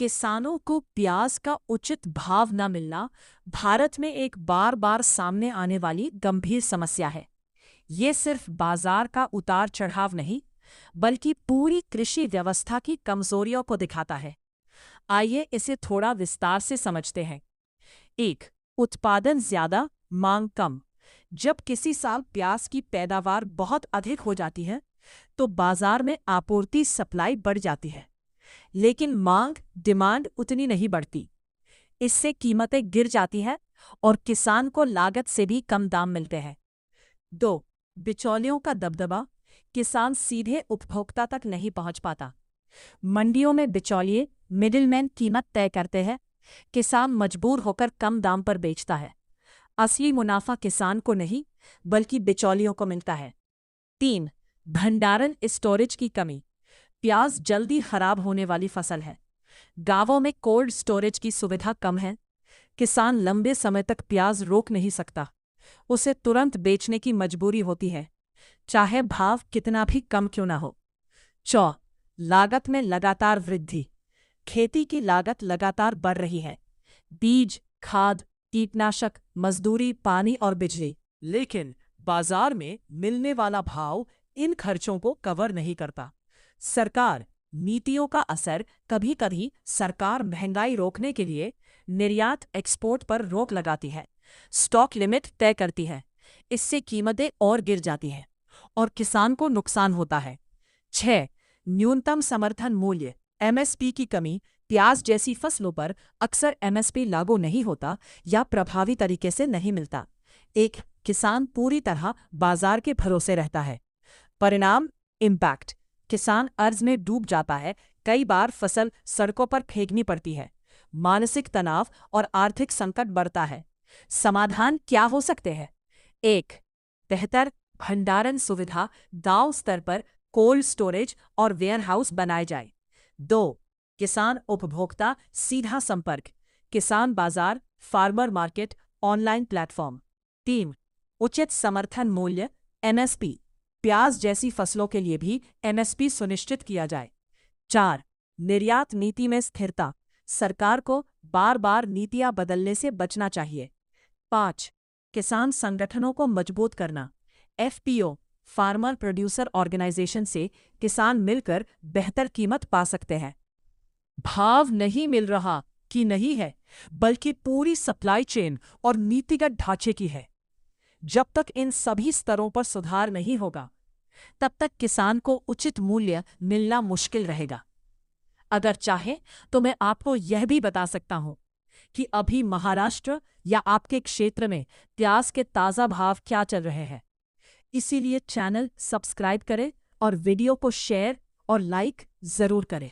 किसानों को प्याज का उचित भाव न मिलना भारत में एक बार बार सामने आने वाली गंभीर समस्या है। ये सिर्फ बाजार का उतार चढ़ाव नहीं, बल्कि पूरी कृषि व्यवस्था की कमजोरियों को दिखाता है। आइए इसे थोड़ा विस्तार से समझते हैं। 1. उत्पादन ज्यादा, मांग कम। जब किसी साल प्याज की पैदावार बहुत अधिक हो जाती है, तो बाजार में आपूर्ति सप्लाई बढ़ जाती है, लेकिन मांग डिमांड उतनी नहीं बढ़ती। इससे कीमतें गिर जाती हैं और किसान को लागत से भी कम दाम मिलते हैं। 2. बिचौलियों का दबदबा। किसान सीधे उपभोक्ता तक नहीं पहुंच पाता। मंडियों में बिचौलिए मिडिलमैन कीमत तय करते हैं। किसान मजबूर होकर कम दाम पर बेचता है। असली मुनाफा किसान को नहीं, बल्कि बिचौलियों को मिलता है। 3. भंडारण स्टोरेज की कमी। प्याज जल्दी खराब होने वाली फसल है। गांवों में कोल्ड स्टोरेज की सुविधा कम है। किसान लंबे समय तक प्याज रोक नहीं सकता। उसे तुरंत बेचने की मजबूरी होती है, चाहे भाव कितना भी कम क्यों ना हो। 4. लागत में लगातार वृद्धि। खेती की लागत लगातार बढ़ रही है। बीज, खाद, कीटनाशक, मजदूरी, पानी और बिजली। लेकिन बाजार में मिलने वाला भाव इन खर्चों को कवर नहीं करता। सरकार नीतियों का असर। कभी कभी सरकार महंगाई रोकने के लिए निर्यात एक्सपोर्ट पर रोक लगाती है, स्टॉक लिमिट तय करती है। इससे कीमतें और गिर जाती हैं और किसान को नुकसान होता है। 6. न्यूनतम समर्थन मूल्य एमएसपी की कमी। प्याज जैसी फसलों पर अक्सर एमएसपी लागू नहीं होता या प्रभावी तरीके से नहीं मिलता। एक किसान पूरी तरह बाजार के भरोसे रहता है। परिणाम इम्पैक्ट। किसान कर्ज में डूब जाता है। कई बार फसल सड़कों पर फेंकनी पड़ती है। मानसिक तनाव और आर्थिक संकट बढ़ता है। समाधान क्या हो सकते हैं? 1. बेहतर भंडारण सुविधा। गांव स्तर पर कोल्ड स्टोरेज और वेयरहाउस बनाए जाए। 2. किसान उपभोक्ता सीधा संपर्क। किसान बाजार, फार्मर मार्केट, ऑनलाइन प्लेटफॉर्म। 3. उचित समर्थन मूल्य एमएसपी। प्याज जैसी फसलों के लिए भी एमएसपी सुनिश्चित किया जाए। 4. निर्यात नीति में स्थिरता। सरकार को बार बार नीतियां बदलने से बचना चाहिए। 5. किसान संगठनों को मजबूत करना। एफपीओ, फार्मर प्रोड्यूसर ऑर्गेनाइजेशन से किसान मिलकर बेहतर कीमत पा सकते हैं। भाव नहीं मिल रहा कि नहीं है, बल्कि पूरी सप्लाई चेन और नीतिगत ढांचे की है। जब तक इन सभी स्तरों पर सुधार नहीं होगा, तब तक किसान को उचित मूल्य मिलना मुश्किल रहेगा। अगर चाहे तो मैं आपको यह भी बता सकता हूं कि अभी महाराष्ट्र या आपके क्षेत्र में प्याज के ताज़ा भाव क्या चल रहे हैं। इसीलिए चैनल सब्सक्राइब करें और वीडियो को शेयर और लाइक जरूर करें।